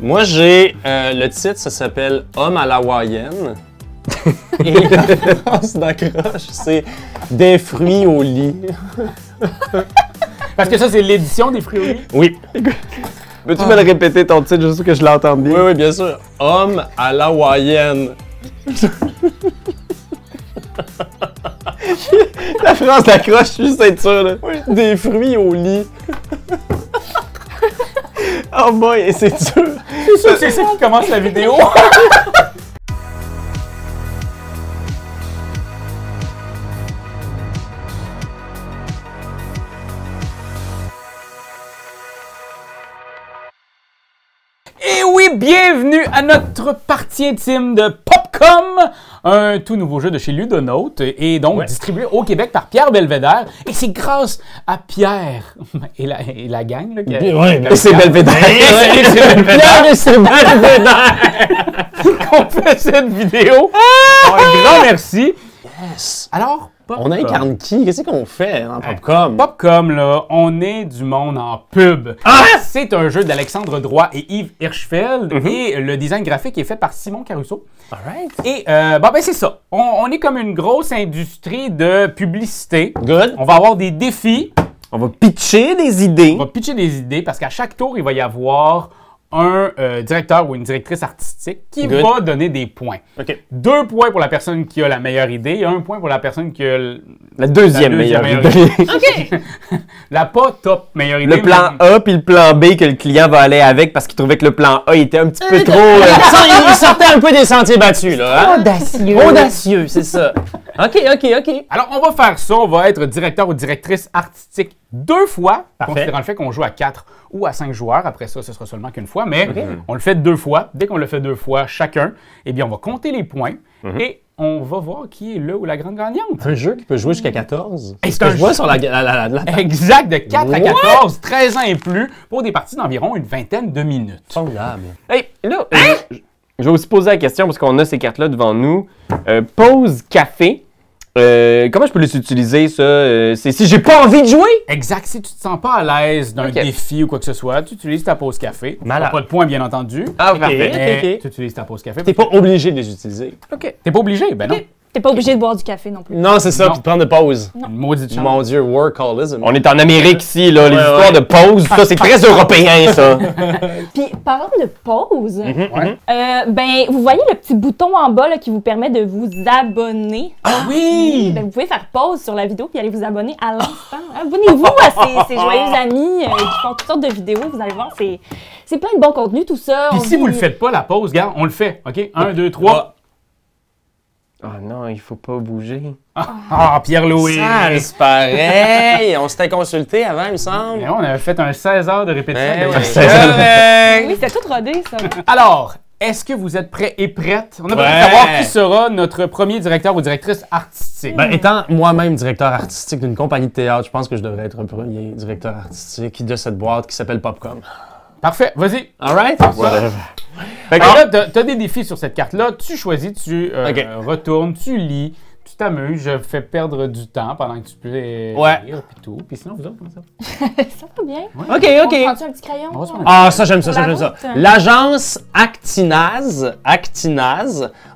Moi, j'ai le titre, ça s'appelle Homme à l'hawaïenne. Et la phrase d'accroche, c'est des fruits au lit. Parce que ça, c'est l'édition des fruits au lit? Oui. Peux-tu me le répéter ton titre juste pour que je l'entende bien? Oui, oui, bien sûr. Homme à l'hawaïenne. La phrase d'accroche, juste être sûr, là. Oui, des fruits au lit. Oh boy, et c'est dur. C'est sûr que c'est ça qui commence la vidéo. Et oui, bienvenue à notre partie intime de Popcom, un tout nouveau jeu de chez Ludonote et donc distribué au Québec par Pierre Belvédère. Et c'est grâce à Pierre et la gang là, C'est Belvédère. Pierre et c'est Belvédère. qu'on fait cette vidéo. Un grand merci. Yes. Alors, Popcom. On incarne qui? Qu'est-ce qu'on fait en Popcom? Popcom, là, on est du monde en pub. C'est un jeu d'Alexandre Droit et Yves Hirschfeld et le design graphique est fait par Simon Caruso. Alright. Et c'est ça. On est comme une grosse industrie de publicité. Good. On va avoir des défis. On va pitcher des idées. On va pitcher des idées parce qu'à chaque tour, il va y avoir un directeur ou une directrice artistique qui va donner des points. OK. 2 points pour la personne qui a la meilleure idée et 1 point pour la personne qui a La deuxième meilleure idée. OK! La pas top meilleure idée. Le plan A puis le plan B que le client va aller avec parce qu'il trouvait que le plan A était un petit peu trop... Il sortait un peu des sentiers battus, là. Hein? audacieux. Audacieux, c'est ça. OK. Alors, on va faire ça. On va être directeur ou directrice artistique 2 fois, considérant le fait qu'on joue à 4 ou à 5 joueurs. Après ça, ce sera seulement qu'une fois, mais on le fait 2 fois. Dès qu'on le fait 2 fois chacun, eh bien, on va compter les points et on va voir qui est le ou la grande gagnante. Un jeu qui peut jouer jusqu'à 14. Hey, C'est un jeu sur la table. Exact, de 4 à 14, 13 ans et plus, pour des parties d'environ une vingtaine de minutes. Formidable. Hey, là, je vais aussi poser la question parce qu'on a ces cartes-là devant nous. Pause café. Comment je peux les utiliser, ça? C'est si j'ai pas envie de jouer? Exact. Si tu te sens pas à l'aise d'un défi ou quoi que ce soit, tu utilises ta pause café. Malade. Pas de points, bien entendu. Ah, parfait. Mais tu utilises ta pause café. T'es pas obligé de les utiliser. OK. T'es pas obligé? Ben non. T'es pas obligé de boire du café non plus. Non, c'est ça, Non. puis de prendre de pause. Une maudite chance. Mon Dieu, workaholism. On est en Amérique ici, là. Les histoires de pause, ça, c'est très européen, ça. Puis, parlant de pause, Ouais. ben, vous voyez le petit bouton en bas là, qui vous permet de vous abonner. Ah oui! Ben, vous pouvez faire pause sur la vidéo puis aller vous abonner à l'instant. Abonnez-vous à ces joyeux amis qui font toutes sortes de vidéos. Vous allez voir, c'est plein de bon contenu, tout ça. Puis On si vous le dit- faites pas, la pause, regarde, on le fait. OK? 1, 2, 3. Ah non, il faut pas bouger. Ah, Pierre-Louis! Ah, c'est pareil. On s'était consulté avant, il me semble. Mais on avait fait un 16 heures de répétition. Ben oui. C'est correct. Oui, c'était tout rodé, ça. Alors, est-ce que vous êtes prêts et prêtes? On a besoin de Ouais. savoir qui sera notre premier directeur ou directrice artistique. Ben, étant moi-même directeur artistique d'une compagnie de théâtre, je pense que je devrais être un premier directeur artistique de cette boîte qui s'appelle Popcom. Parfait, vas-y. All right? Fait que là, t'as des défis sur cette carte-là. Tu choisis, tu retournes, tu lis, tu t'amuses. Je fais perdre du temps pendant que tu peux lire puis tout. Puis sinon, vous autres, comment ça va? Ça va bien. OK, On OK. prend-tu un petit crayon? On va se prendre Ah, ça, j'aime ça, Pour ça, la j'aime ça. route. L'agence Actinaz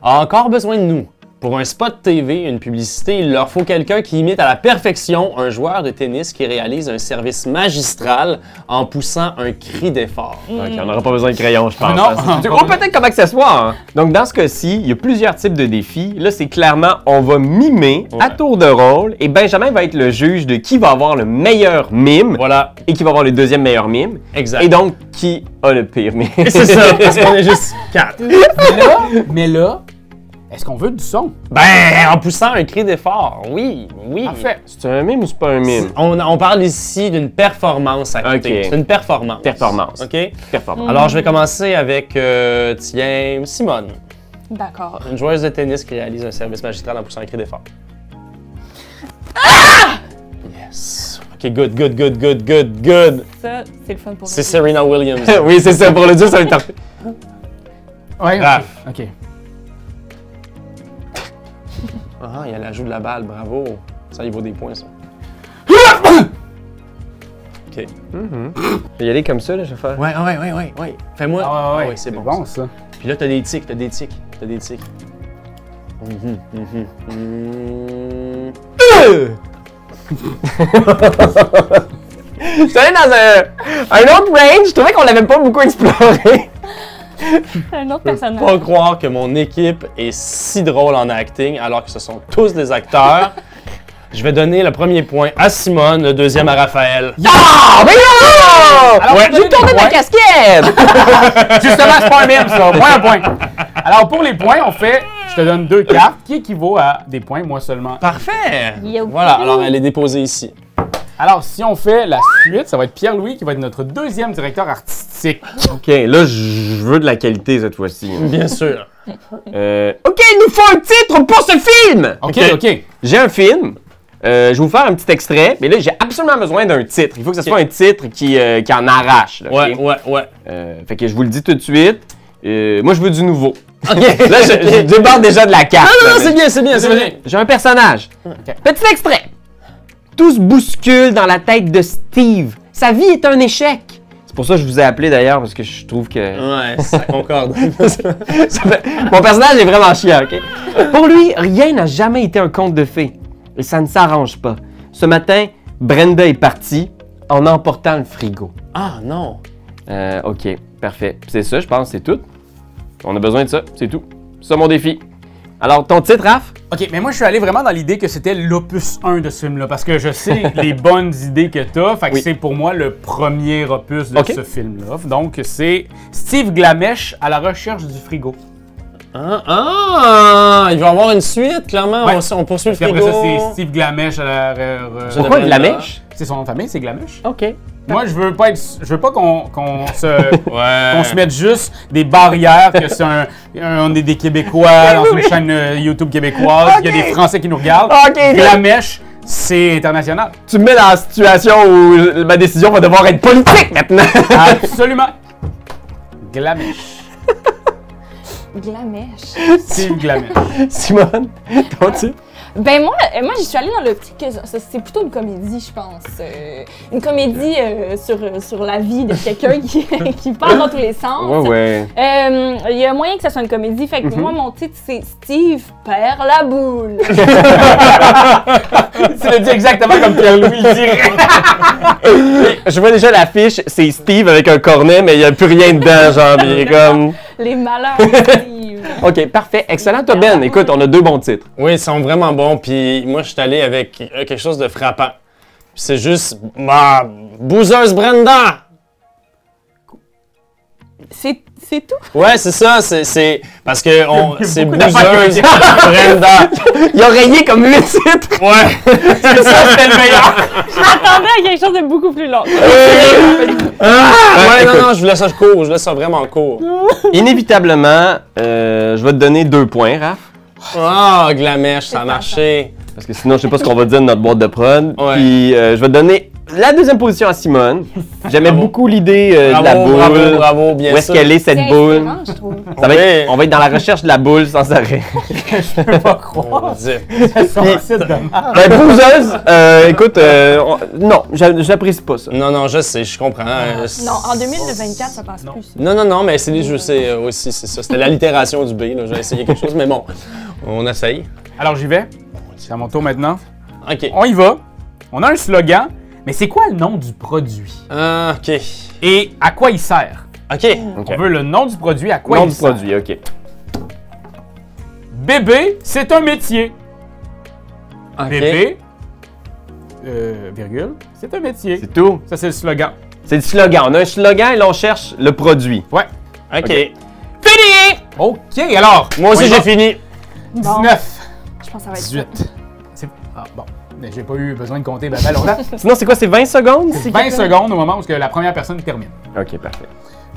a encore besoin de nous. Pour un spot TV, une publicité, il leur faut quelqu'un qui imite à la perfection un joueur de tennis qui réalise un service magistral en poussant un cri d'effort. OK, on n'aura pas besoin de crayon, je pense. Non. Ou peut-être comme accessoire. Hein. Donc, dans ce cas-ci, il y a plusieurs types de défis. Là, c'est clairement, on va mimer à tour de rôle et Benjamin va être le juge de qui va avoir le meilleur mime Voilà, et qui va avoir le deuxième meilleur mime. exact. Et donc, qui a le pire mime. c'est ça, parce qu'on est juste 4. Mais là, est-ce qu'on veut du son? Ben, en poussant un cri d'effort, oui. Parfait. C'est un mime ou c'est pas un mime? On parle ici d'une performance actée. Ok. C'est une performance. Performance. OK? Performance. Alors, je vais commencer avec, tiens, Simone, D'accord. une joueuse de tennis qui réalise un service magistral en poussant un cri d'effort. Yes. OK, good. Ça, c'est le fun pour C'est nous. Serena Williams. Oui, c'est ça. Pour le dire, ça va être parfait. Ouais, Ah. OK. Ah, il y a l'ajout de la balle, bravo. Ça, il vaut des points, ça. OK, OK. Je vais y aller comme ça, là, je vais faire. Ouais. Fais-moi. Ah ouais, c'est bon. bon ça. Puis là, t'as des tics. Je suis allé dans un autre range, je trouvais qu'on l'avait pas beaucoup exploré. Un autre personnage. Pas croire que mon équipe est si drôle en acting alors que ce sont tous des acteurs. Je vais donner le premier point à Simone, le deuxième à Raphaël. Ah, mais non! Alors, Ouais, pour j'ai tourné les ma points- casquette! Justement, c'est pas un mème, ça. Moins un point. Alors, pour les points, on fait, je te donne 2 cartes qui équivaut à des points, moi seulement. Parfait! Yo. Voilà, alors elle est déposée ici. Alors, si on fait la suite, ça va être Pierre-Louis qui va être notre deuxième directeur artistique. Ok, là, je veux de la qualité cette fois-ci. Bien sûr. Ok, il nous faut un titre pour ce film! OK. J'ai un film. Je vais vous faire un petit extrait, mais là, j'ai absolument besoin d'un titre. Il faut que ce soit un titre qui en arrache. Là, ok? Ouais. Fait que je vous le dis tout de suite. Moi, je veux du nouveau. OK. Là, je déborde déjà de la carte. Non, là, c'est mais- bien. J'ai un personnage. Petit extrait. Tout se bouscule dans la tête de Steve. Sa vie est un échec. C'est pour ça que je vous ai appelé d'ailleurs, parce que je trouve que... Ouais, ça concorde. Mon personnage est vraiment chiant, OK? Pour lui, rien n'a jamais été un conte de fées. Et ça ne s'arrange pas. Ce matin, Brenda est partie en emportant le frigo. Ah non. OK, parfait. C'est ça, je pense, c'est tout. On a besoin de ça, c'est tout. C'est ça mon défi. Alors, ton titre, Raph? OK, mais moi, je suis allé vraiment dans l'idée que c'était l'opus 1 de ce film-là, parce que je sais les bonnes idées que t'as, fait que Oui. c'est pour moi le premier opus de OK. ce film-là. Donc, c'est Steve Glamèche à la recherche du frigo. Il va y avoir une suite, clairement. Ouais. On poursuit le Puis frigo. après ça, c'est Steve Glamèche à la... Pourquoi de la Brenda. mèche? C'est son nom de famille, c'est Glamèche. OK. Moi, je veux pas qu'on se... Ouais. qu'on se mette juste des barrières, que c'est on est des Québécois dans une chaîne YouTube québécoise, il y a des Français qui nous regardent. OK, Glamèche, c'est international. Tu me mets dans la situation où ma décision va devoir être politique maintenant. Absolument. Glamèche. Glamèche. Steve Glamèche. Simone, ton titre? Ben moi j'y suis allée dans l'optique que c'est plutôt une comédie, je pense. Une comédie sur la vie de quelqu'un qui part dans tous les sens. Ouais. Il y a moyen que ça soit une comédie. Fait que pour moi, mon titre, c'est Steve perd la boule. Tu l'as dit exactement comme Pierre-Louis le dirait. Je vois déjà l'affiche, c'est Steve avec un cornet, mais il n'y a plus rien dedans, genre, il est comme... Les malheurs de Steve. OK, parfait. Excellent, toi, Ben. Écoute, on a 2 bons titres. Oui, ils sont vraiment bons. Puis moi, je suis allé avec quelque chose de frappant. Puis c'est juste ma bouseuse Brenda. C'est tout. Ouais, c'est ça. C'est parce que c'est beaucoup d'affaires bouseuse Brenda. Il a rayé comme 8 titres. Ouais. C'est ça, c'était le meilleur. Je m'attendais à quelque chose de beaucoup plus long. Ouais, écoute. non, je laisse ça court. Je laisse ça vraiment court. Inévitablement, je vais te donner 2 points, Raph. Ah, Glamèche, ça a marché. Parce que sinon, je sais pas ce qu'on va dire de notre boîte de prod. Ouais. Puis, je vais te donner la deuxième position à Simone. J'aimais Bravo. beaucoup l'idée de la boule. Bravo, bien Où est-ce sûr. qu'elle est, C'est cette boule? inspirant, je trouve. On va être dans la recherche de la boule sans arrêt. Je peux pas croire. Mon Dieu. Son site de merde. Ben, bouseuse, écoute, non, j'apprécie pas ça. Non, je sais, je comprends. Non, en 2024, ça passe plus. Non, mais c'est je sais aussi, c'est ça. C'était l'allitération du B, là. J'ai essayé quelque chose, mais bon, on essaye. Alors, j'y vais. C'est à mon tour maintenant. OK. On y va. On a un slogan, mais c'est quoi le nom du produit? Ah, OK. Et à quoi il sert? OK. On veut le nom du produit, à quoi Nom il du sert. produit, OK. Bébé, c'est un métier. OK. Bébé, virgule, c'est un métier. C'est tout. Ça, c'est le slogan. C'est le slogan. On a un slogan et là, on cherche le produit. Ouais. OK. Fini! OK, alors. Moi aussi, on y va. j'ai fini. Bon, 19, je pense que ça va être 18. Ah, bon. Mais j'ai pas eu besoin de compter ben longtemps. Sinon, c'est quoi? C'est 20 secondes? C'est 20 secondes au moment où la première personne termine. OK, parfait.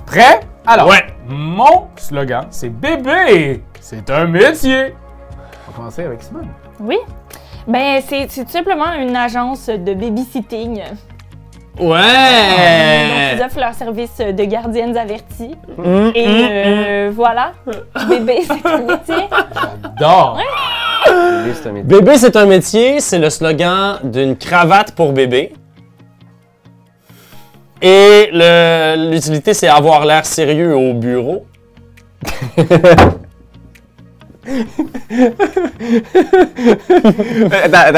Prêt? Alors, Ouais. mon slogan, c'est bébé, c'est un métier. On va commencer avec Simone. Oui. Ben, c'est tout simplement une agence de babysitting. Donc, Ouais. ils offrent leur service de gardiennes averties. Et voilà. Bébé, c'est un métier. J'adore. Bébé, c'est un métier. Bébé, c'est un métier, c'est le slogan d'une cravate pour bébé. Et l'utilité, c'est avoir l'air sérieux au bureau.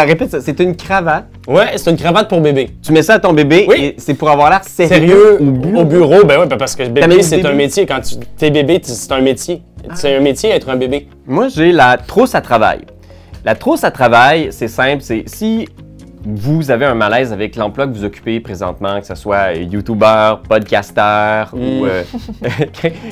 Répète ça. C'est une cravate. Ouais, c'est une cravate pour bébé. Tu mets ça à ton bébé Oui. et c'est pour avoir l'air sérieux, Sérieux au au bureau. Ben oui, parce que T'amènes bébé, c'est bébé? un métier. Quand t'es bébé, c'est un métier. C'est un métier, être un bébé. Moi, j'ai la trousse à travail. La trousse à travail, c'est simple, c'est si vous avez un malaise avec l'emploi que vous occupez présentement, que ce soit youtubeur, podcasteur ou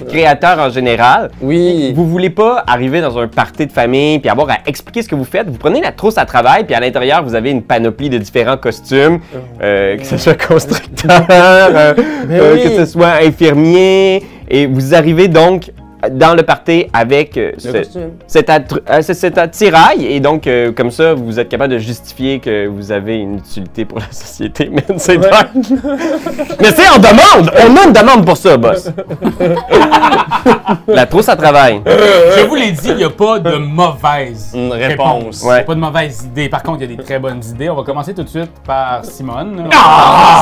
créateur en général, Oui. vous voulez pas arriver dans un party de famille puis avoir à expliquer ce que vous faites, vous prenez la trousse à travail puis à l'intérieur, vous avez une panoplie de différents costumes, que ce soit constructeur, oui. que ce soit infirmier, et vous arrivez donc dans le party avec cet attirail et donc comme ça vous êtes capable de justifier que vous avez une utilité pour la société. Mais c'est dark. Mais c'est on a une demande pour ça, boss. La trousse à travail. Je vous l'ai dit, il n'y a pas de mauvaise réponse. Il n'y a pas de mauvaise idée. Par contre, il y a des très bonnes idées. On va commencer tout de suite par Simone.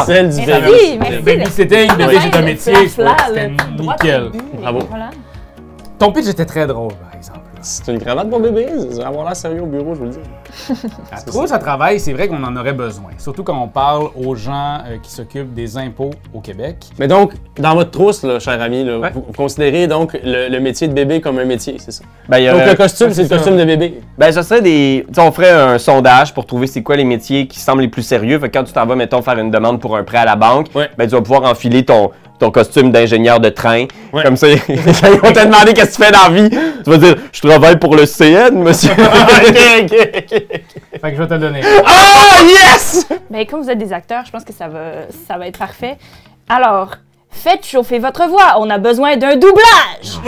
Celle du bébé. Merci, merci. Babysitting, bébé, c'est un métier. C'était nickel. Bravo. Voilà. Ton pitch était très drôle, par exemple. C'est une cravate pour bébé. C'est avoir l'air sérieux au bureau, je vous le dis. La trousse à travail, c'est vrai qu'on en aurait besoin. Surtout quand on parle aux gens qui s'occupent des impôts au Québec. Mais donc, dans votre trousse, là, cher ami, là, Ouais. vous considérez donc le métier de bébé comme un métier, c'est ça? Ben, il y a- Donc le costume, c'est le c'est ça. costume de bébé. Ben, ça serait des. Tu sais, on ferait un sondage pour trouver c'est quoi les métiers qui semblent les plus sérieux. Fait que quand tu t'en vas, mettons, faire une demande pour un prêt à la banque, Ouais. ben, tu vas pouvoir enfiler ton costume d'ingénieur de train. Ouais. Comme ça, ils vont te demander qu'est-ce que tu fais dans la vie. Tu vas dire, je travaille pour le CN, monsieur. ok. Fait que je vais te le donner. Oh, yes! Ben, comme vous êtes des acteurs, je pense que ça va être parfait. Alors, faites chauffer votre voix. On a besoin d'un doublage.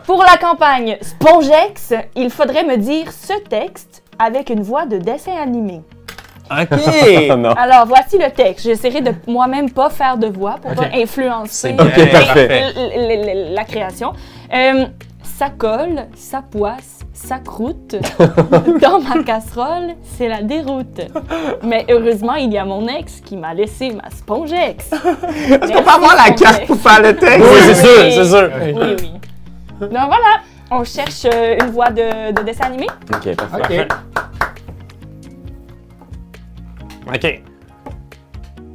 Pour la campagne Spongex, il faudrait me dire ce texte avec une voix de dessin animé. Ok. Oh non. Alors, voici le texte. J'essaierai de moi-même pas faire de voix pour Ok. pas influencer C'est bien. Ok, parfait. la création. Ça colle, ça poisse, ça croûte. Dans ma casserole, c'est la déroute. Mais heureusement, il y a mon ex qui m'a laissé ma Spongex. Est-ce On peut avoir la carte pour faire le texte? Oui, c'est sûr, Oui. c'est sûr. Oui, oui. Donc voilà, on cherche une voix de dessin animé. Ok, parfait. OK. Ok.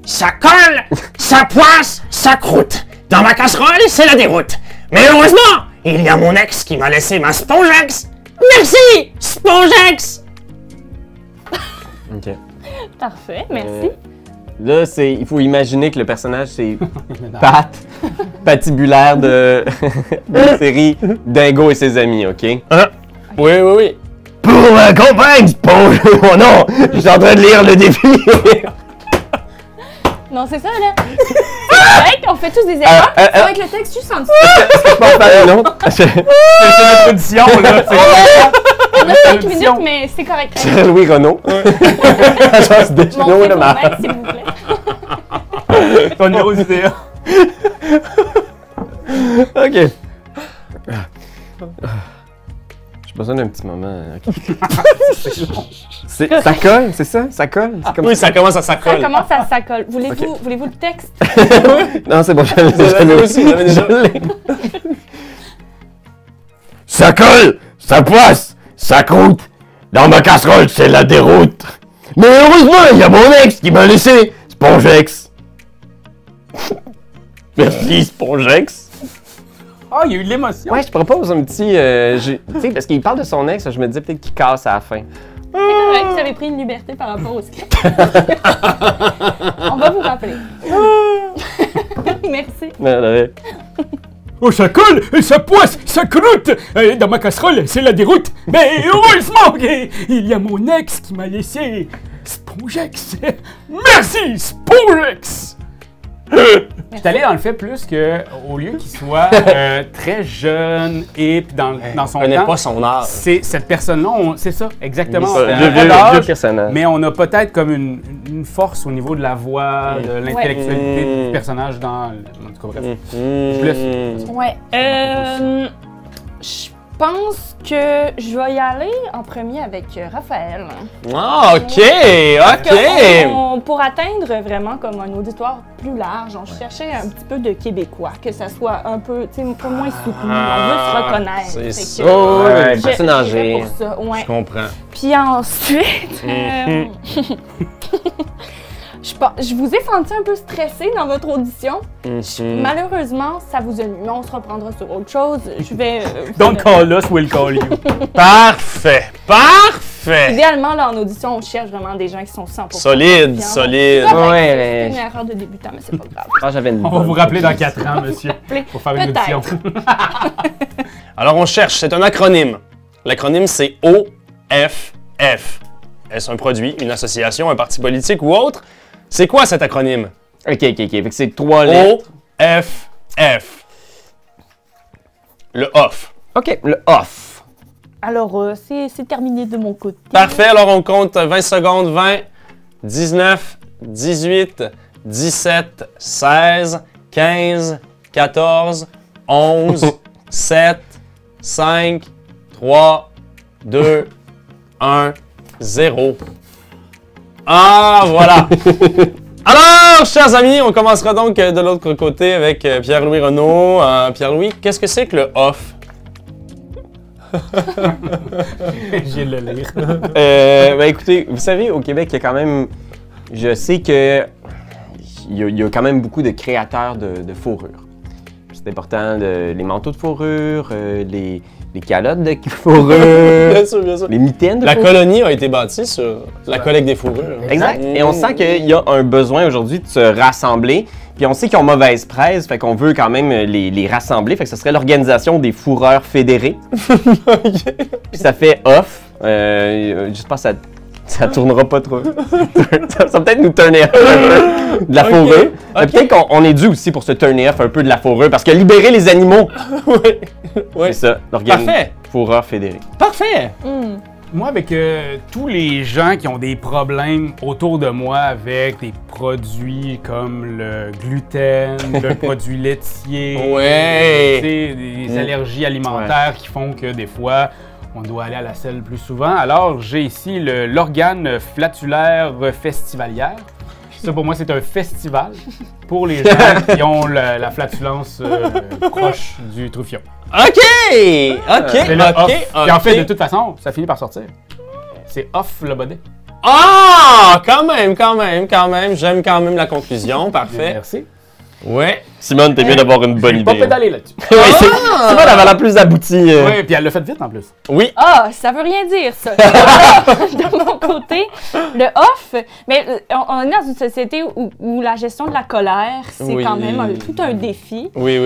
Ça colle, ça poisse, ça croûte. Dans ma casserole, c'est la déroute. Mais heureusement, il y a mon ex qui m'a laissé ma Spongex. Merci, Spongex! Ok. Parfait, merci. Là, il faut imaginer que le personnage, c'est Pat, patibulaire de la série Dingo et ses amis, ok? Oui, oui, oui. Pour la campagne, Sponge! Oh non! Je suis en train de lire le défi! Non, c'est ça, là. C'est on fait tous des erreurs. Ça va être le texte juste en dessous. Je peux en faire une autre? C'est notre audition, là. On a 5 minutes, mais c'est correct. C'est Louis Renaud. Agence de Mon Chino fait de pour ma- maître, s'il vous plaît. Ton numéro d'idée. Ok. J'ai besoin d'un petit moment. Ok. Ça colle, c'est ça? Ça colle? C'est comme Oui, ça commence à Ça s'accoler. commence à s'accole. Voulez-vous le texte? Non, c'est bon, je l'ai Vous l'avez aussi, vous l'avez déjà. Je l'ai. Ça colle, ça poisse, ça croûte. Dans ma casserole, c'est la déroute. Mais heureusement, il y a mon ex qui m'a laissé Spongex. Merci, Spongex. Ah, il y a eu de l'émotion. Ouais, je propose un petit... tu sais, parce qu'il parle de son ex, je me disais peut-être qu'il casse à la fin. C'est correct, vous avez pris une liberté par rapport au script. On va vous rappeler. Merci. Oh, ça colle, ça poisse, ça croûte. Dans ma casserole, c'est la déroute. Mais heureusement, il y a mon ex qui m'a laissé Spongex. Merci, Spongex. Je suis allé dans le fait plus que, au lieu qu'il soit très jeune et puis dans son On connaît temps, pas son âge. c'est cette personne-là, c'est ça, exactement. Ça, On a vieux- pas vieux d'âge, personnage. mais on a peut-être comme une force au niveau de la voix, de l'intellectualité du personnage dans... En tout cas, bref. Je vous laisse. Ouais. pense que je vais y aller en premier avec Raphaël. Ah, ok, Parce ok. que pour atteindre vraiment comme un auditoire plus large, on cherchait un petit peu de Québécois, que ça soit un peu, tu sais, un peu moins soutenu. On veut se reconnaître. c'est Fait ça. que, Oh, ouais, je- personne j'irais âgée. pour ça, ouais. Je comprends. Puis ensuite, je vous ai senti un peu stressé dans votre audition. Malheureusement, ça vous a nu. On se reprendra sur autre chose. Je vais. Don't call us, we'll call you. Parfait, parfait. Idéalement, là, en audition, on cherche vraiment des gens qui sont 100% Solide, confiants. solide. C'est correct, Ouais, c'est mais- une erreur de débutant, mais c'est pas grave. Ah, j'avais une On va bonne. vous rappeler dans 4 ans, monsieur, pour faire une Peut-être. audition. Alors, on cherche, c'est un acronyme. L'acronyme, c'est OFF. Est-ce un produit, une association, un parti politique ou autre? C'est quoi cet acronyme? Ok. Fait que c'est 3 lettres. OFF. Le off. Ok, le off. Alors, c'est terminé de mon côté. Parfait, alors on compte 20 secondes. 20, 19, 18, 17, 16, 15, 14, 11, 7, 5, 3, 2, 1, 0. Ah, voilà! Alors, chers amis, on commencera donc de l'autre côté avec Pierre-Louis Renaud. Pierre-Louis, qu'est-ce que c'est que le off? J'ai le lire. Ben écoutez, vous savez, au Québec, il y a quand même. Je sais que. Il y a quand même beaucoup de créateurs de fourrure. C'est important, les manteaux de fourrure, les calottes de fourrure, Bien sûr, bien sûr. les mitaines de La fourrure. colonie a été bâtie sur la collecte des fourrures. Exact. Et on sent qu'il y a un besoin aujourd'hui de se rassembler. Puis on sait qu'ils ont mauvaise presse, fait qu'on veut quand même les rassembler. Fait que ce serait l'organisation des fourreurs fédérés. Puis ça fait off. J'espère que ça tournera pas trop. Ça va peut-être nous turner off un peu de la Ok. fourrure. Mais Ok. peut-être qu'on est dû aussi pour se turner off un peu de la fourrure. Parce que libérer les animaux, Oui. Oui. c'est ça, l'organisation Parfait. fourreur fédérée. Parfait. Hmm. Moi, avec tous les gens qui ont des problèmes autour de moi avec des produits comme le gluten, le produit laitier, Ouais. tu sais, des allergies alimentaires qui font que des fois, on doit aller à la selle plus souvent. Alors, j'ai ici l'organe flatulaire festivalière. Ça, pour moi, c'est un festival pour les gens qui ont la flatulence proche du truffion. OK! OK, C'est le off. OK, Puis en fait, de OK. toute façon, ça finit par sortir. C'est off le body. Ah! Quand même. J'aime quand même la conclusion. Parfait. Merci. Ouais. Simone, t'es bien d'avoir une bonne J'ai idée. pas pédalé là-dessus. Oui, Simone avait la plus aboutie. Oui, puis elle l'a fait vite en plus. Oui. Ah, ça veut rien dire, ça. De mon côté, le off, mais on est dans une société où la gestion de la colère, c'est Oui. quand même tout un défi. Oui.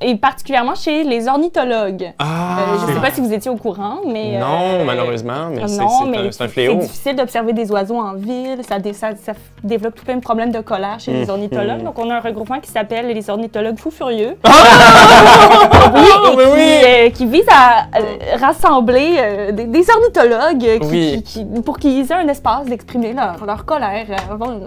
Et particulièrement chez les ornithologues. Ah! Je ne sais pas si vous étiez au courant, mais... Non, malheureusement, mais non, mais c'est un fléau. C'est difficile d'observer des oiseaux en ville. Ça développe tout plein de problèmes de colère chez les ornithologues. Donc, on a un regroupement qui s'appelle les ornithologues fous furieux. Qui vise à rassembler des ornithologues pour qu'ils aient un espace d'exprimer leur colère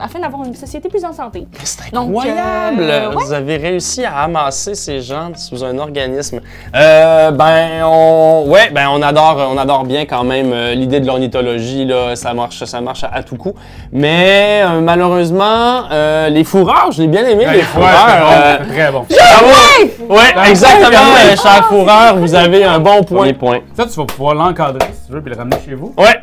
afin d'avoir une société plus en santé. C'est Donc, incroyable! ouais. Vous avez réussi à amasser ces gens sous un organisme. On adore bien quand même l'idée de l'ornithologie, là, ça marche à tout coup. Mais malheureusement, les fourreurs, je l'ai bien aimé, les fourreurs. Très bon. Bravo! Ouais, exactement, cher fourreur, vous avez un bon point. Premier point. Ça, tu vas pouvoir l'encadrer si tu veux, puis le ramener chez vous. Ouais.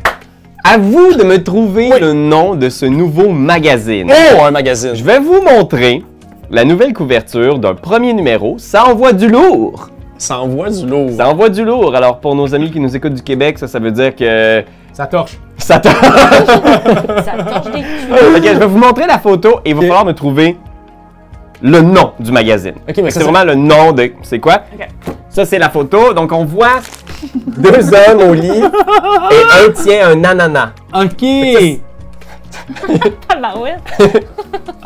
À vous de me trouver le nom de ce nouveau magazine. Oh, un magazine. Je vais vous montrer la nouvelle couverture d'un premier numéro. Ça envoie du lourd. Ça envoie du lourd. Ça envoie du lourd. Alors, pour nos amis qui nous écoutent du Québec, ça veut dire que Ça torche. ça te... Ça torche des culs. Ok, je vais vous montrer la photo et il va falloir me trouver le nom du magazine. Ok, mais C'est vraiment le nom de... C'est quoi? Ok. Ça, c'est la photo. Donc, on voit deux hommes au lit et un tient un ananas. OK. Tabarouette.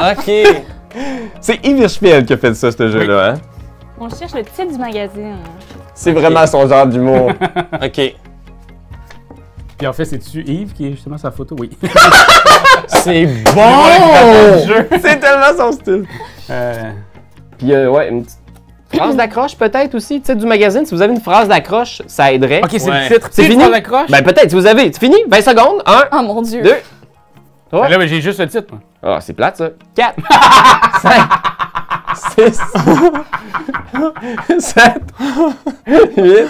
OK. C'est Yves Hirschfeld qui a fait ça, ce jeu-là. Hein? On cherche le titre du magazine. C'est vraiment son genre d'humour. OK. Puis en fait, c'est-tu Yves qui est justement sa photo? Oui. C'est Oh! bon! C'est tellement son style. Euh, Puis, ouais, une petite Phrase d'accroche peut-être aussi, titre du magazine. Si vous avez une phrase d'accroche, ça aiderait. Ok, c'est Ouais. le titre. C'est fini? Phrase d'accroche? Ben peut-être, si vous avez. C'est fini? 20 secondes. 1, Oh mon Dieu. 2. Ben là, j'ai juste le titre. Moi. Ah, c'est plate ça. 4, 5, 6, 7, 8,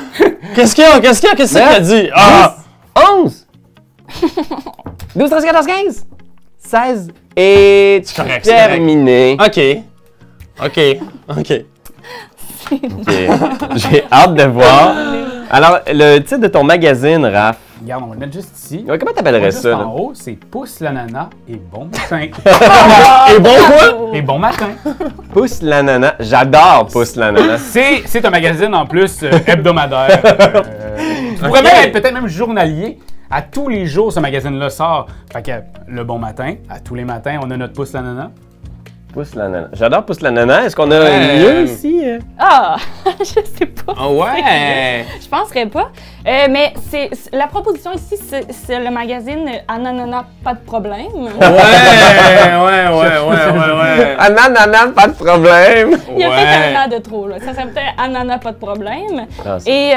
Qu'est-ce qu'il y a? Qu'est-ce qu'il a dit? Ah! 11, 12, 13, 14, 15, 16 et C'est correct, terminé. OK. OK. J'ai hâte de voir. Alors, le titre de ton magazine, Raph, Regarde, on va le mettre juste ici. comment t'appellerais Juste ça? en là? haut, c'est Pousse l'ananas et bon matin. Et bon quoi? Et bon matin. Pousse l'ananas. J'adore Pousse l'ananas. C'est un magazine en plus hebdomadaire. Tu pourrais même être peut-être même journalier. À tous les jours, ce magazine-là sort. Fait que le bon matin, à tous les matins, on a notre Pousse l'ananas. Pousse l'ananas. J'adore Pousse l'ananas. Est-ce qu'on a mieux ici? Ah, je sais pas. Ah ouais! Je penserais pas. Mais la proposition ici, c'est le magazine Ananana, pas de problème. Ouais. Ananas, pas de problème. Il y a Ouais. peut-être un an de trop, là. Ça serait peut-être Anana, pas de problème. Ah, c'est-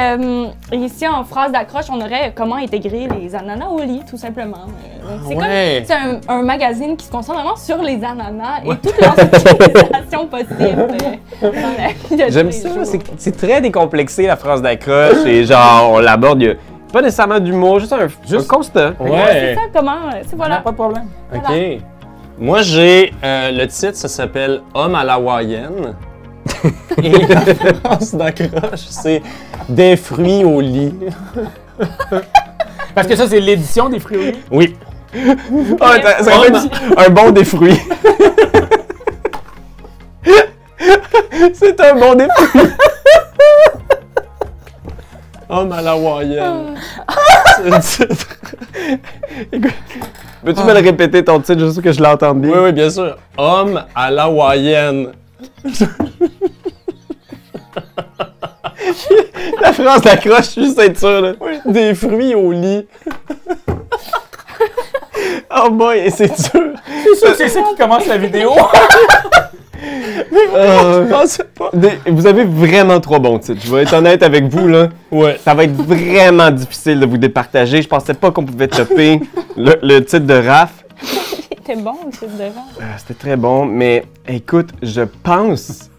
Et ici, en phrase d'accroche, on aurait comment intégrer les ananas au lit, tout simplement. Donc, c'est Ouais. comme c'est un magazine qui se concentre vraiment sur les ananas et toutes leurs utilisations possibles dans la vie de J'aime tous les ça. jours. C'est très décomplexé, la phrase d'accroche. Et genre, on l'aborde. Il y a pas nécessairement d'humour, juste un constat. C'est Ouais. ça, comment. C'est voilà. Pas de problème. OK. Moi, j'ai le titre, ça s'appelle Homme à l'hawaïenne. Et la phrase d'accroche, c'est Des fruits au lit. Parce que ça, c'est l'édition des fruits au lit. Oui. Ah, ça aurait dit un bon des fruits. C'est un bon des fruits. Homme à l'hawaïenne. C'est le titre. Écoute, peux-tu me le répéter ton titre juste pour que je l'entende bien? Oui, bien sûr. Homme à l'hawaïenne. La phrase d'accroche, juste être sûr. Là. Des fruits au lit. Oh boy, et c'est dur. C'est ça qui commence la vidéo. Je pensais pas. Vous avez vraiment 3 bons titres. Je vais être honnête avec vous, là. Ouais. Ça va être vraiment difficile de vous départager. Je pensais pas qu'on pouvait topper le titre de Raph. C'était bon, le titre de vent. C'était très bon, mais écoute, je pense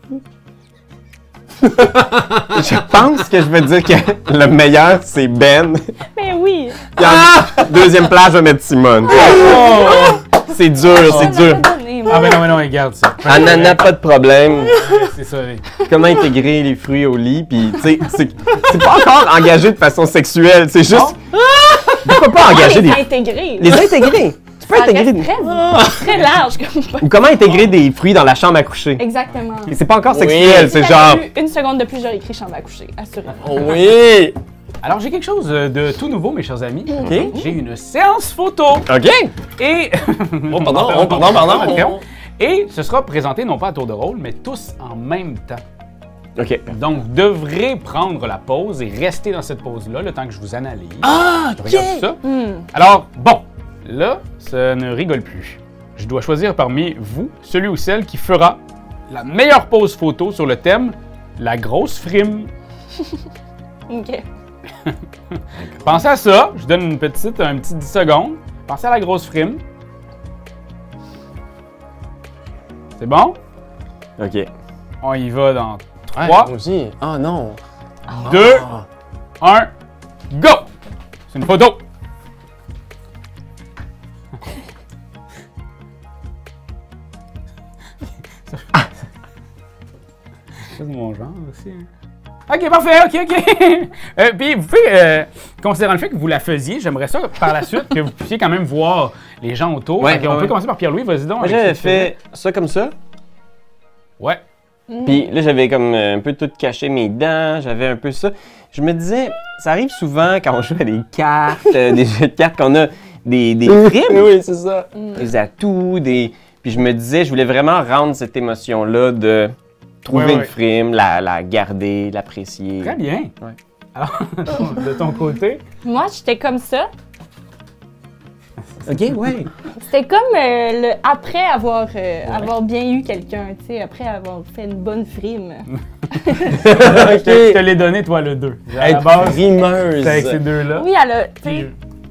que je vais dire que le meilleur, c'est Ben. Mais oui. Puis en deuxième place, je vais mettre Simone. C'est dur, c'est dur. Ah, ben non, regarde ça. Ananas, pas de problème. C'est ça. Comment intégrer les fruits au lit, puis tu sais, c'est pas encore engagé de façon sexuelle, c'est juste... Pourquoi pas engager les des... intégrer. Les intégrer! Tu peux Ça intégrer... reste très large comme Ou comment intégrer des fruits dans la chambre à coucher? Exactement. Et c'est pas encore Oui. sexuel, c'est Si genre... j'avais eu une seconde de plus, j'aurais écrit chambre à coucher, assurément. Oui. Alors, j'ai quelque chose de tout nouveau, mes chers amis. OK. J'ai une séance photo. OK! Et. Oh, pardon. Et ce sera présenté non pas à tour de rôle, mais tous en même temps. OK. Donc, vous devrez prendre la pause et rester dans cette pause-là le temps que je vous analyse. Ah, Je regarde ça. Alors, bon, là, ça ne rigole plus. Je dois choisir parmi vous celui ou celle qui fera la meilleure pause photo sur le thème la grosse frime. OK. Pensez à ça. Je donne un petit 10 secondes. Pensez à la grosse frime. C'est bon? OK. On y va dans Ouais, 3, moi aussi. Ah non. 2, 1, go! C'est une photo. C'est mon genre aussi. Hein. Ok, parfait, ok. Puis vous pouvez, considérant le fait que vous la faisiez, j'aimerais ça par la suite que vous puissiez quand même voir les gens autour. Ouais, On ouais. peut commencer par Pierre-Louis, vas-y donc. Moi, avec j'avais ce que tu faisais. fait ça comme ça. Ouais. Puis là, j'avais comme un peu tout caché mes dents, j'avais un peu ça. Je me disais, ça arrive souvent quand on joue à des cartes, des jeux de cartes, qu'on a des primes, Oui, c'est ça. des atouts, des... Puis je me disais, je voulais vraiment rendre cette émotion-là de trouver Ouais, une ouais. frime, la garder, l'apprécier. Très bien. Ouais. Alors, de ton côté, Moi, j'étais comme ça. Ok, ouais. C'était comme après avoir bien eu quelqu'un, tu sais, après avoir fait une bonne frime. Je te l'ai donné, toi, le 2. À la Être base, frimeuse. c'était avec ces deux-là. Oui, tu sais,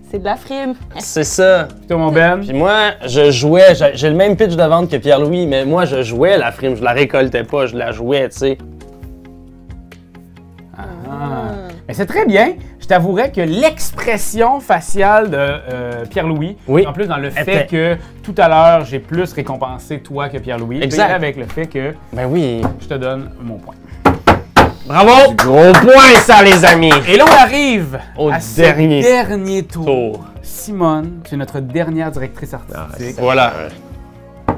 c'est de la frime. C'est ça. Toi, mon Ben. Puis moi, je jouais, j'ai le même pitch de vente que Pierre-Louis, mais moi, je jouais la frime, je la récoltais pas, je la jouais, tu sais. Mais c'est très bien. Je t'avouerais que l'expression faciale de Pierre-Louis, Oui. en plus dans le fait Était. que tout à l'heure, j'ai plus récompensé toi que Pierre-Louis, Exact. et avec le fait que Ben oui. je te donne mon point. Bravo! Gros point, ça, les amis! Et là, on arrive Au à ce dernier dernier tour. Tour. Simone, tu es notre dernière directrice artistique. Voilà.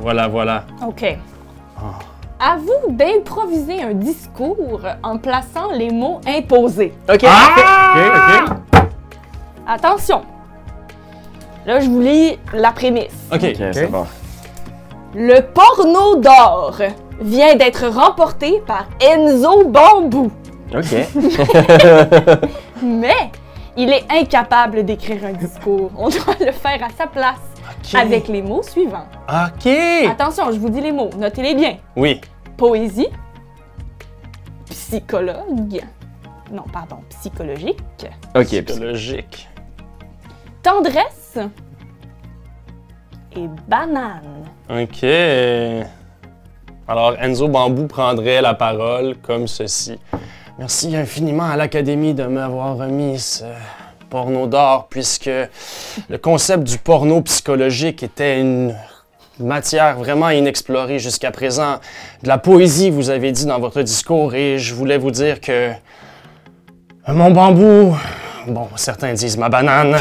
Voilà. OK. À vous d'improviser un discours en plaçant les mots imposés. Ok. OK. Attention. Là, je vous lis la prémisse. OK. Ok, c'est bon. Le porno d'or vient d'être remporté par Enzo Bambou. Ok. Mais il est incapable d'écrire un discours. On doit le faire à sa place avec les mots suivants. OK. Attention, je vous dis les mots. Notez-les bien. Oui. Poésie, psychologue, non, pardon, psychologique, Ok. Psychologique. tendresse et banane. OK. Alors, Enzo Bambou prendrait la parole comme ceci. Merci infiniment à l'Académie de m'avoir remis ce porno d'or, puisque le concept du porno psychologique était une matière vraiment inexplorée jusqu'à présent. De la poésie, vous avez dit dans votre discours, et je voulais vous dire que mon bambou, bon, certains disent ma banane,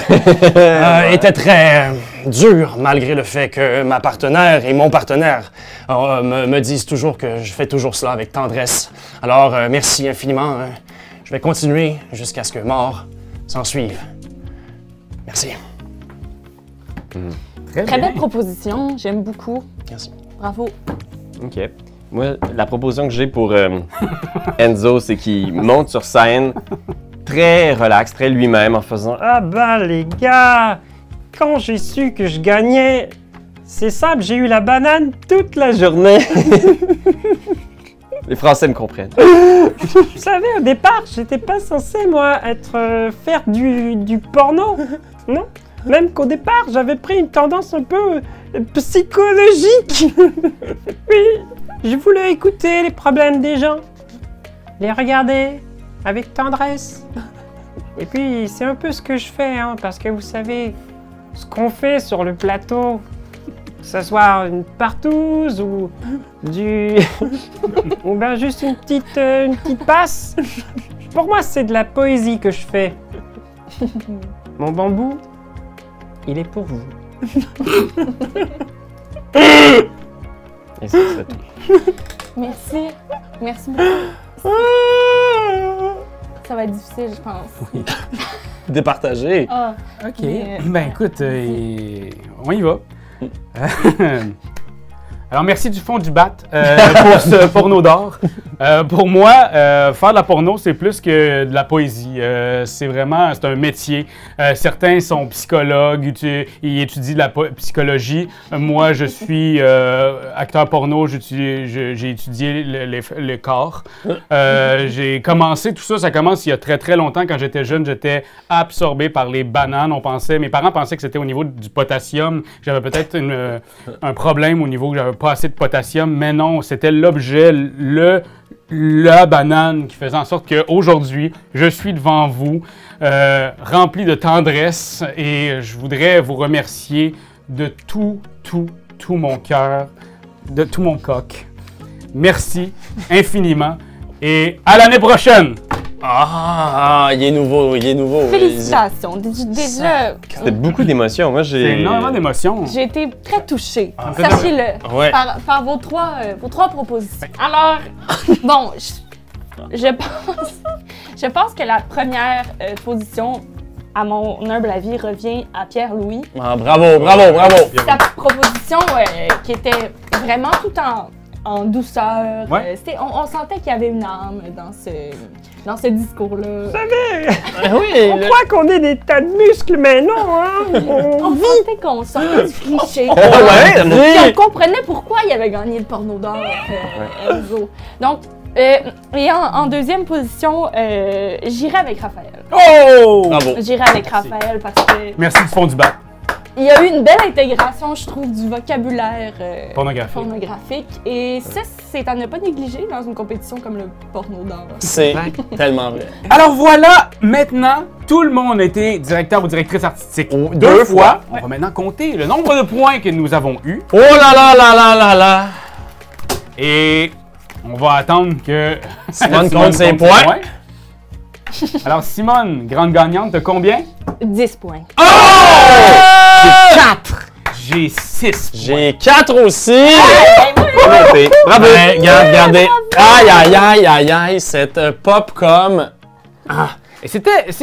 était très dur, malgré le fait que ma partenaire et mon partenaire me disent toujours que je fais toujours cela avec tendresse. Alors, merci infiniment. Je vais continuer jusqu'à ce que mort s'en suive. Merci. Très belle proposition, j'aime beaucoup. Merci. Bravo. Ok. Moi, la proposition que j'ai pour Enzo, c'est qu'il monte sur scène très relax, très lui-même, en faisant « Ah bah les gars, quand j'ai su que je gagnais, c'est simple, j'ai eu la banane toute la journée. » Les Français me comprennent. Vous savez, au départ, j'étais pas censé, moi, faire du porno, non? Même qu'au départ, j'avais pris une tendance un peu psychologique. Oui, je voulais écouter les problèmes des gens, les regarder avec tendresse. Et puis, c'est un peu ce que je fais, hein, parce que vous savez, ce qu'on fait sur le plateau, que ce soit une partouze ou ou ben juste une petite passe, pour moi, c'est de la poésie que je fais. Mon bambou, il est pour vous. Et ça serait tout. Merci. Merci beaucoup. Ça va être difficile, je pense. Départagé. Ah, OK. Mais, Ben écoute, on y va. Alors, merci du fond du bat pour ce porno d'or. Pour moi, faire de la porno, c'est plus que de la poésie. C'est un métier. Certains sont psychologues, ils étudient de la psychologie. Moi, je suis acteur porno, j'ai étudié le corps. J'ai commencé, tout ça, ça commence il y a très très longtemps. Quand j'étais jeune, j'étais absorbé par les bananes. Mes parents pensaient que c'était au niveau du potassium. J'avais peut-être un problème au niveau que j'avais pas assez de potassium, mais non, c'était l'objet, la banane qui faisait en sorte qu'aujourd'hui, je suis devant vous, rempli de tendresse, et je voudrais vous remercier de tout mon cœur, de tout mon coq. Merci infiniment, et à l'année prochaine! Il est nouveau. félicitations. Déjà, C'était beaucoup d'émotions. Moi, C'est j'ai... énormément d'émotions. j'ai été très touchée. fait Sachez-le. Ouais. Par vos trois propositions. Alors, bon, je pense que la première position, à mon humble avis, revient à Pierre-Louis. Ah, bravo. Sa proposition qui était vraiment tout en en douceur. Ouais. On sentait qu'il y avait une âme dans ce discours-là. Oui, Pourquoi qu'on ait des tas de muscles, mais non, hein? On sentait qu'on sortait du cliché. ouais, Puis on comprenait pourquoi il avait gagné le porno d'or, Enzo. Donc, et en deuxième position, j'irai avec Raphaël. Oh! Bravo. J'irai avec Raphaël parce que Merci du fond du bac. il y a eu une belle intégration, je trouve, du vocabulaire Pornographique. Et ça, c'est à ne pas négliger dans une compétition comme le porno d'or. C'est tellement vrai. Alors voilà, maintenant, tout le monde a été directeur ou directrice artistique. Deux fois. On va maintenant compter le nombre de points que nous avons eus. Oh là là là là là là! Et on va attendre que Simone compte ses points. Alors Simone, grande gagnante, t'as combien? 10 points. J'ai 4! J'ai 6 points. J'ai 4 aussi! Bravo! Ben, regardez. Aïe, aïe, aïe, aïe, aïe, cette pop-com. Et c'est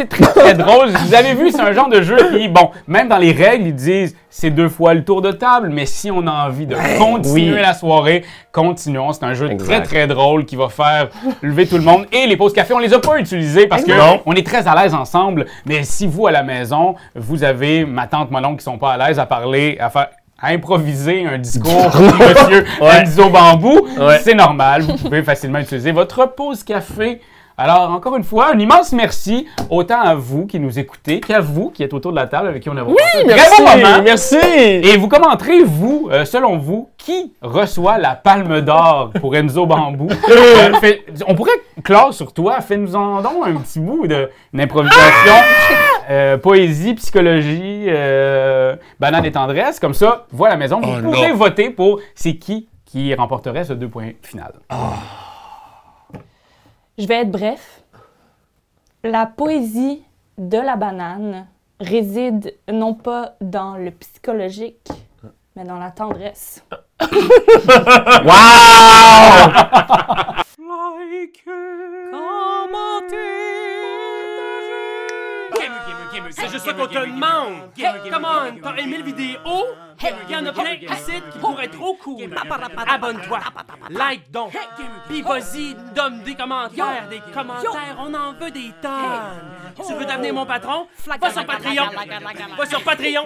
très drôle. Vous avez vu, c'est un genre de jeu qui, bon, même dans les règles, ils disent c'est 2 fois le tour de table, mais si on a envie de continuer la soirée, continuons. C'est un jeu très, très drôle qui va faire lever tout le monde. Et les pauses café, on les a pas utilisées parce que on est très à l'aise ensemble. Mais si vous, à la maison, vous avez ma tante, mon oncle qui sont pas à l'aise à parler, à improviser un discours de monsieur Enzo Bambou, c'est normal. Vous pouvez facilement utiliser votre pause café. Alors, encore une fois, un immense merci autant à vous qui nous écoutez qu'à vous qui êtes autour de la table avec qui on a passé un très bon moment. Merci! Et vous commenterez, vous, selon vous, qui reçoit la Palme d'Or pour Enzo Bambou? On pourrait clore sur toi. Fais-nous-en donc un petit bout d'une improvisation. Poésie, psychologie, banane et tendresse. Comme ça, vous à la maison, vous pourrez voter pour c'est qui remporterait ce 2 points final. Je vais être bref. La poésie de la banane réside non pas dans le psychologique, mais dans la tendresse. Wow! C'est juste ça qu'on te demande. Comment? T'as aimé le vidéo? Il y en a plein ici qui pourraient être trop cool. Abonne-toi. Like donc. Puis vas-y, donne des commentaires. On en veut des tonnes. Tu veux devenir mon patron? Va sur Patreon. Va sur Patreon.